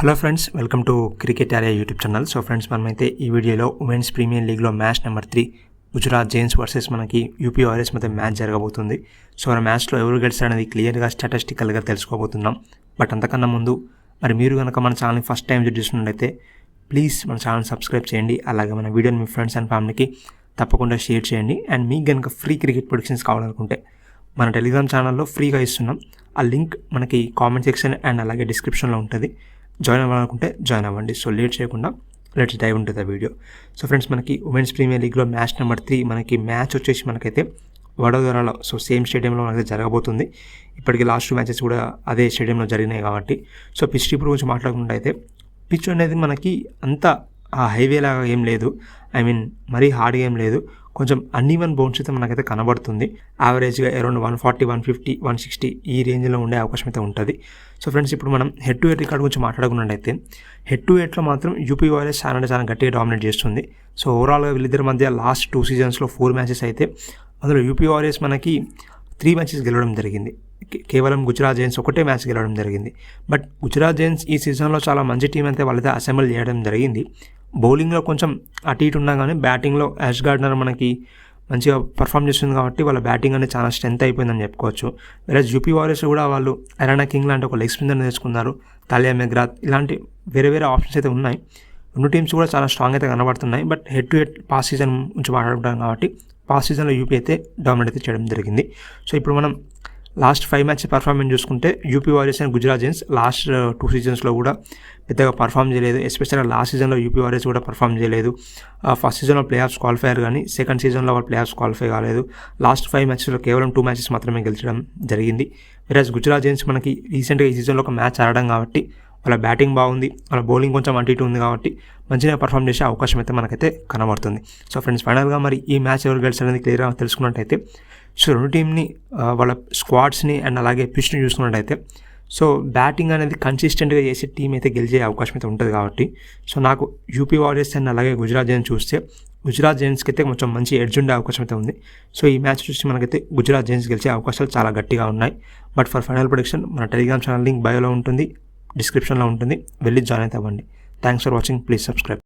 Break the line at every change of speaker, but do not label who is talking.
Hello friends, welcome to cricket area YouTube channel. So friends, మనమైతే ఈ వీడియోలో women's premier లీగ్లో match number 3 Gujarat Giants versus మనకి UP warriors మధ్య మ్యాచ్ జరగబోతుంది. సో మన మ్యాచ్లో ఎవరు గెలిచారనేది క్లియర్గా స్టాటిస్టికల్గా తెలుసుకోబోతున్నాం. బట్ అంతకన్నా ముందు మీరు కనుక మన ఛానల్ని ఫస్ట్ టైం చూస్తున్నట్టయితే ప్లీజ్ మన ఛానల్ సబ్స్క్రైబ్ చేయండి. అలాగే మన వీడియోని మీ ఫ్రెండ్స్ అండ్ ఫ్యామిలీకి తప్పకుండా షేర్ చేయండి. అండ్ మీకు కనుక ఫ్రీ క్రికెట్ ప్రొడిక్షన్స్ కావాలనుకుంటే మన టెలిగ్రామ్ ఛానల్లో ఫ్రీగా ఇస్తున్నాం. ఆ లింక్ మనకి కామెంట్ సెక్షన్ అండ్ అలాగే డిస్క్రిప్షన్లో ఉంటుంది. జాయిన్ అవ్వాలనుకుంటే జాయిన్ అవ్వండి. సో లేట్ చేయకుండా లెట్స్ డైవ్ ఉంటుంది ఆ వీడియో. సో ఫ్రెండ్స్, మనకి ఉమెన్స్ ప్రీమియర్ లీగ్లో మ్యాచ్ నెంబర్ 3 మనకి మ్యాచ్ వచ్చేసి మనకైతే వడోదరాలో సేమ్ స్టేడియంలో మనకైతే జరగబోతుంది. ఇప్పటికీ లాస్ట్ 2 మ్యాచెస్ కూడా అదే స్టేడియంలో జరిగినాయి కాబట్టి. సో పిచ్ రిపోర్ట్ గురించి మాట్లాడుకుంటే అయితే పిచ్ అనేది మనకి అంత హైవే లాగా ఏం లేదు, మరీ హార్డ్గా ఏం లేదు. కొంచెం అన్ఈవెన్ బౌన్స్ అయితే మనకైతే కనబడుతుంది. యావరేజ్గా అరౌండ్ 140, 150, 160 ఈ రేంజ్లో ఉండే అవకాశం అయితే ఉంటుంది. సో ఫ్రెండ్స్, ఇప్పుడు మనం హెడ్ టు హెడ్ రికార్డ్ గురించి మాట్లాడుకున్నట్టయితే హెడ్ టు హెడ్లో మాత్రం యూపీ వారియర్స్ చాలా గట్టిగా డామినేట్ చేస్తుంది. సో ఓవరాల్గా వీళ్ళిద్దరి మధ్య లాస్ట్ 2 సీజన్స్లో 4 మ్యాచెస్ అయితే అందులో యూపీ వారియర్స్ మనకి 3 మ్యాచెస్ గెలవడం జరిగింది. కేవలం గుజరాత్ జైంట్స్ ఒకటే మ్యాచ్ గెలవడం జరిగింది. బట్ గుజరాత్ జైంట్స్ ఈ సీజన్లో చాలా మంచి టీం అయితే వాళ్ళైతే అసెంబ్ల్ చేయడం జరిగింది. బౌలింగ్లో కొంచెం అటు ఇటు ఉన్నా కానీ బ్యాటింగ్లో యాష్ గార్డ్నర్ మనకి మంచిగా పర్ఫామ్ చేస్తుంది కాబట్టి వాళ్ళ బ్యాటింగ్ అనేది చాలా స్ట్రెంత్ అయిపోయిందని చెప్పుకోవచ్చు. వేరే యూపీ వారియర్స్ కూడా వాళ్ళు ఎరానా కింగ్ లాంటి ఒక లెగ్ స్పిన్నర్ నేర్చుకున్నారు. తాలియా మెగ్రాత్ ఇలాంటి వేరే ఆప్షన్స్ అయితే ఉన్నాయి. 2 టీమ్స్ కూడా చాలా స్ట్రాంగ్ అయితే కనబడుతున్నాయి. But head to head past season నుంచి మాట్లాడుకుంటాం కాబట్టి పాస్ట్ సీజన్లో యూపీ అయితే డామినేట్ అయితే చేయడం జరిగింది. సో ఇప్పుడు మనం లాస్ట్ 5 మ్యాచ్ పర్ఫార్మెన్స్ చూసుకుంటే UP warriors and Gujarat Giants last 2 సీజన్స్లో కూడా పెద్దగా పర్ఫామ్ చేయలేదు. ఎస్పెషల్గా లాస్ట్ సీజన్లో యూపీ వారియర్స్ కూడా పర్ఫామ్ చేయలేదు. ఫస్ట్ సీజన్లో ప్లే ఆఫ్స్ క్వాలిఫై అయ్యారు కానీ సెకండ్ సీజన్లో వాళ్ళు ప్లే ఆఫ్స్ క్వాలిఫై కాలేదు. లాస్ట్ 5 మ్యాచెస్లో కేవలం 2 మ్యాచెస్ మాత్రమే గెలిచడం జరిగింది. వేరేస్ గుజరాత్ జైంట్స్ మనకి రీసెంట్గా ఈ సీజన్లో ఒక మ్యాచ్ ఆడడం కాబట్టి వాళ్ళ బ్యాటింగ్ బాగుంది, వాళ్ళ బౌలింగ్ కొంచెం అటు ఇటు ఉంది కాబట్టి మంచిగా పర్ఫామ్ చేసే అవకాశం అయితే మనకైతే కనబడుతుంది. సో ఫ్రెండ్స్, ఫైనల్గా మరి ఈ మ్యాచ్ ఎవరు గెలిచారనేది క్లియర్గా తెలుసుకున్నట్టయితే సో 2 టీమ్ని వాళ్ళ స్క్వాడ్స్ని అండ్ అలాగే పిచ్ని చూసుకున్నట్టయితే సో బ్యాటింగ్ అనేది కన్సిస్టెంట్గా చేసే టీం అయితే గెలిచే అవకాశం అయితే ఉంటుంది కాబట్టి సో నాకు యూపీ వారియర్స్ అండ్ అలాగే గుజరాత్ జైంట్స్ చూస్తే గుజరాత్ జైంట్స్కి అయితే కొంచెం మంచి ఎడ్జ్ ఉండే అవకాశం అయితే ఉంది. సో ఈ మ్యాచ్ చూసి మనకైతే గుజరాత్ జైంట్స్ గెలిచే అవకాశాలు చాలా గట్టిగా ఉన్నాయి. బట్ ఫర్ ఫైనల్ ప్రొడిక్షన్ మన టెలిగ్రామ్ ఛానల్ లింక్ బయోలో ఉంటుంది, డిస్క్రిప్షన్లో ఉంటుంది, వెళ్ళి జాయిన్ అయితే అవ్వండి. Thanks for watching. Please subscribe.